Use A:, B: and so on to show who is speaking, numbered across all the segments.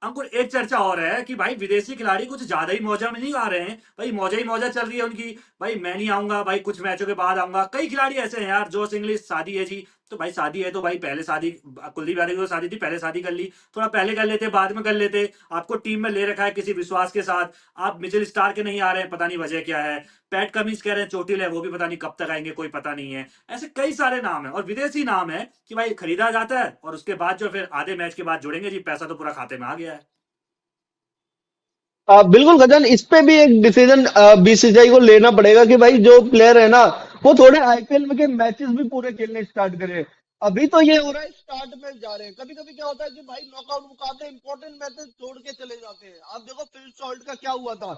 A: अंकुर एक चर्चा और है कि भाई विदेशी खिलाड़ी कुछ ज्यादा ही मौजा में नहीं आ रहे हैं भाई, मौजा ही मौजा चल रही है उनकी। भाई मैं नहीं आऊंगा भाई, कुछ मैचों के बाद आऊंगा। कई खिलाड़ी ऐसे हैं यार। जोश इंग्लिश शादी है जी, तो भाई शादी है तो भाई पहले शादी, कुलदीप यादव की तो शादी थी पहले शादी कर ली, थोड़ा पहले कर लेते बाद में कर लेते। आपको टीम में ले रखा है किसी विश्वास के साथ, आप मिचेल स्टार के नहीं आ रहे हैं, पता नहीं वजह क्या है। पैट कमिंस कह रहे हैं चोटिल है, वो भी पता नहीं कब तक आएंगे, कोई पता नहीं है। ऐसे कई सारे नाम है और विदेशी नाम है कि भाई खरीदा जाता है और उसके बाद जो फिर आधे मैच के बाद जुड़ेंगे जी, पैसा तो पूरा खाते में आ गया है।
B: बिल्कुल गजन, इस पे भी एक डिसीजन बीसीसीआई को लेना पड़ेगा कि भाई जो प्लेयर है ना, वो थोड़े आईपीएल में के मैचेस भी पूरे खेलने स्टार्ट करे। अभी तो ये हो रहा है स्टार्ट में जा रहे हैं, कभी कभी क्या होता है कि भाई नॉकआउट मुकाबले इंपॉर्टेंट मैचेस छोड़ के चले जाते हैं। आप देखो फिल सॉल्ट का क्या हुआ था,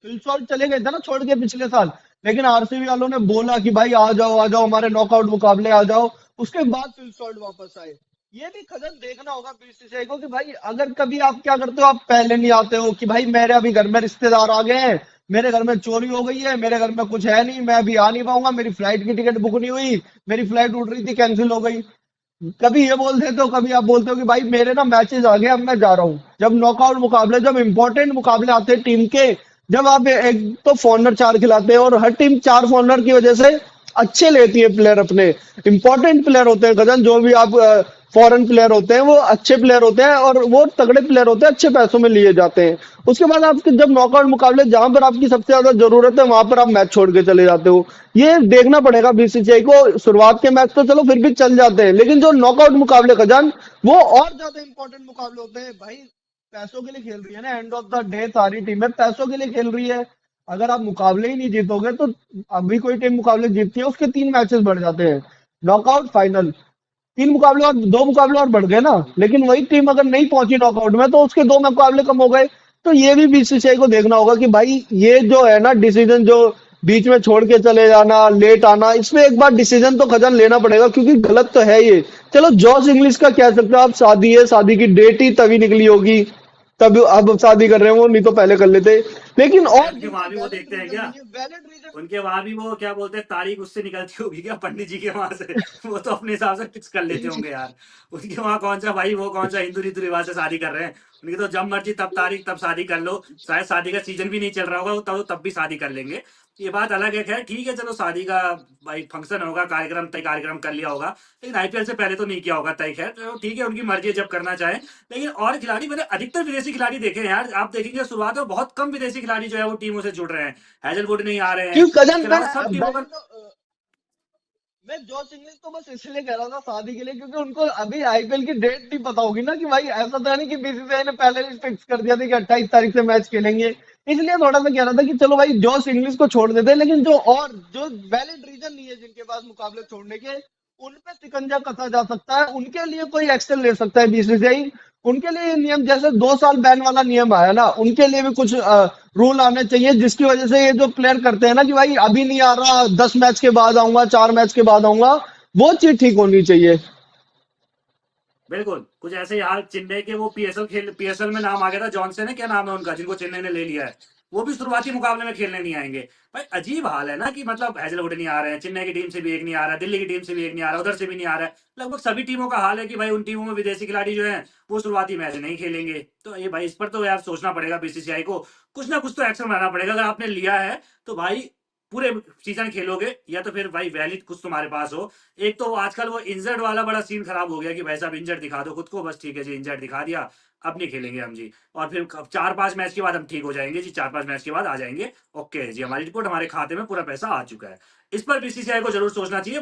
B: फिल सॉल्ट चले गए थे ना छोड़ के पिछले साल, लेकिन आरसीबी वालों ने बोला कि भाई आ जाओ हमारे नॉकआउट मुकाबले आ जाओ, उसके बाद फिल सॉल्ट वापस आए। ये भी खजन देखना होगा बीसीसीआई को कि भाई अगर कभी आप क्या करते हो, आप पहले नहीं आते हो कि भाई मेरे अभी घर में रिश्तेदार आ गए हैं, मेरे घर में चोरी हो गई है, मेरे घर में कुछ है नहीं, मैं अभी आ नहीं पाऊंगा, मेरी फ्लाइट की टिकट बुक नहीं हुई, मेरी फ्लाइट उड़ रही थी कैंसिल हो गई। कभी ये बोल देते हो, कभी आप बोलते हो कि भाई मेरे ना मैचेस आ गए अब मैं जा रहा हूँ। जब नॉकआउट मुकाबले, जब इंपॉर्टेंट मुकाबले आते हैं टीम के, जब आप एक तो फॉरनर चार खिलाते हैं और हर टीम चार फॉरनर की वजह से अच्छे लेती है प्लेयर अपने, इंपॉर्टेंट प्लेयर होते हैं गजन, जो भी आप फॉरेन प्लेयर होते हैं वो अच्छे प्लेयर होते हैं और वो तगड़े प्लेयर होते हैं, अच्छे पैसों में लिए जाते हैं। उसके बाद आपके जब नॉकआउट मुकाबले जहां पर आपकी सबसे ज्यादा जरूरत है वहां पर आप मैच छोड़ के चले जाते हो। ये देखना पड़ेगा बीसीसीआई को। शुरुआत के मैच तो चलो फिर भी चल जाते हैं, लेकिन जो नॉकआउट मुकाबले खजान, वो और ज्यादा इंपॉर्टेंट मुकाबले होते हैं भाई। पैसों के लिए खेल रही है ना, एंड ऑफ द डे सारी टीमें पैसों के लिए खेल रही है। अगर आप मुकाबले ही नहीं जीतोगे तो, अभी कोई टीम मुकाबले जीतती है उसके 3 मैचेस बढ़ जाते हैं, नॉकआउट फाइनल, 3 मुकाबले और 2 मुकाबले और बढ़ गए ना। लेकिन वही टीम अगर नहीं पहुंची नॉकआउट में तो उसके 2 मुकाबले कम हो गए। तो ये भी बीसीसीआई को देखना होगा कि भाई ये जो है ना डिसीजन, जो बीच में छोड़ के चले जाना, लेट आना, इसमें एक बार डिसीजन तो खजन लेना पड़ेगा क्योंकि गलत तो है ये। चलो जॉस इंग्लिश का कह सकते हो आप, शादी है, शादी की डेट ही तभी निकली होगी, तब अब शादी कर रहे हैं वो, नहीं तो पहले कर लेते। लेकिन
A: भाई
B: और
A: उनके वहां
B: जिनका
A: भी वो
B: वैलिड
A: देखते हैं
B: रीजन
A: क्या,
B: नहीं है, वैलिड रीजन।
A: उनके वहां भी वो क्या बोलते हैं, तारीख उससे निकलती होगी क्या पंडित जी के वहां से? वो तो अपने हिसाब से फिक्स कर लेते होंगे यार। उनके वहां कौन सा भाई, वो कौन सा हिंदू रीति रिवाज से शादी कर रहे हैं? उनकी तो जब मर्जी तब तारीख तब शादी कर लो। शायद शादी का सीजन भी नहीं चल रहा होगा, वो तब भी शादी कर लेंगे। ये बात अलग है। खैर ठीक है, चलो शादी का भाई फंक्शन होगा, कार्यक्रम तय कार्यक्रम कर लिया होगा, लेकिन आईपीएल से पहले तो नहीं किया होगा तय। खैर चलो ठीक है, उनकी मर्जी है जब करना चाहे। लेकिन और खिलाड़ी, मैंने अधिकतर विदेशी खिलाड़ी देखे हैं यार। आप देखेंगे शुरुआत में बहुत कम विदेशी खिलाड़ी जो है वो टीमों से जुड़ रहे हैं। हैजलवुड नहीं आ रहे हैं,
B: क्यों कजन,
A: उसके अलावा सब टीमों
B: मैं
A: पर।
B: तो मैं जॉस इंग्लिश तो बस इसलिए कह रहा था शादी के लिए क्योंकि उनको अभी आईपीएल की डेट नहीं पता होगी ना, कि भाई ऐसा तो है नहीं कि बीसीसीआई ने पहले ही फिक्स कर दिया था कि 28 तारीख से मैच खेलेंगे। इसलिए थोड़ा सा कह रहा था कि चलो भाई जॉस इंग्लिश को छोड़ देते हैं, लेकिन जो और जो वैलिड रीजन नहीं है जिनके पास मुकाबले छोड़ने के, उन पे शिकंजा कसा जा सकता है, उनके लिए कोई एक्शन ले सकता है बीसीसीआई। उनके लिए ये नियम, जैसे 2 साल बैन वाला नियम आया ना, उनके लिए भी कुछ रूल आने चाहिए जिसकी वजह से ये जो प्लेयर करते हैं ना कि भाई अभी नहीं आ रहा, 10 मैच के बाद आऊंगा, 4 मैच के बाद आऊंगा, वो चीज ठीक होनी चाहिए।
A: बिल्कुल कुछ ऐसे ही हाल चेन्नई के, वो पीएसएल में नाम आ गया था, जॉनसन है क्या नाम है उनका, जिनको चेन्नई ने ले लिया है। वो भी शुरुआती मुकाबले में खेलने नहीं आएंगे। भाई अजीब हाल है ना कि मतलब हैजलवुड नहीं आ रहे हैं, चेन्नई की टीम से भी एक नहीं आ रहा है, दिल्ली की टीम से भी एक नहीं आ रहा, उधर से भी नहीं आ रहा है। लगभग सभी टीमों का हाल है कि भाई उन टीमों में विदेशी खिलाड़ी जो है वो शुरुआती मैच नहीं खेलेंगे। तो ये भाई इस पर तो यार सोचना पड़ेगा बीसीसीआई को, कुछ ना कुछ तो एक्शन बनाना पड़ेगा। अगर आपने लिया है तो भाई पूरे सीजन खेलोगे, या तो फिर भाई वैलिड कुछ तुम्हारे पास हो। एक तो आजकल वो इंजर्ड वाला बड़ा सीन खराब हो गया कि भाई साहब इंजर्ड दिखा दो खुद को, बस ठीक है जी इंजर्ड दिखा दिया, अब नहीं खेलेंगे हम जी। और फिर 4-5 मैच के बाद हम ठीक हो जाएंगे जी, 4-5 मैच के बाद आ जाएंगे, ओके जी हमारी रिपोर्ट हमारे खाते में पूरा पैसा आ चुका है। इस पर बीसीसीआई को जरूर सोचना चाहिए।